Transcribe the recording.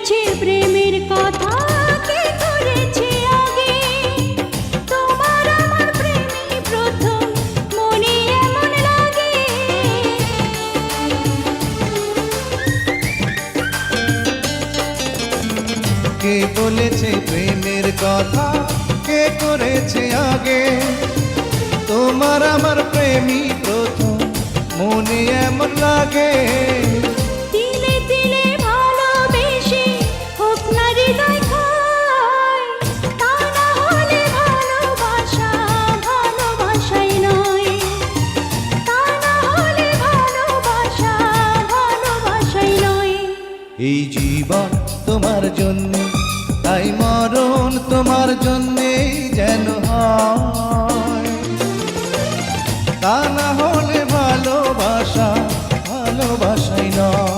বলেছে প্রেমের কথা, কে করেছে আগে? তোমার আমার প্রেমই প্রথম, মনে এমন লাগে। কে বলেছে প্রেমের কথা, কে করেছে আগে? তোমার আমার প্রেমই প্রথম, মনে এমন লাগে। তিলে তিলে ভালোবেসে হোক না হৃদয় ক্ষয়, তা না হলে ভালোবাসা ভালোবাসাই নয়, তা না হলে ভালোবাসা ভালোবাসাই নয়। এই জীবন তোমার জন্য, তাই মরণ তোমার জন্যে যেন হয়, তা না হলে ভালোবাসা ভালোবাসাই নয়।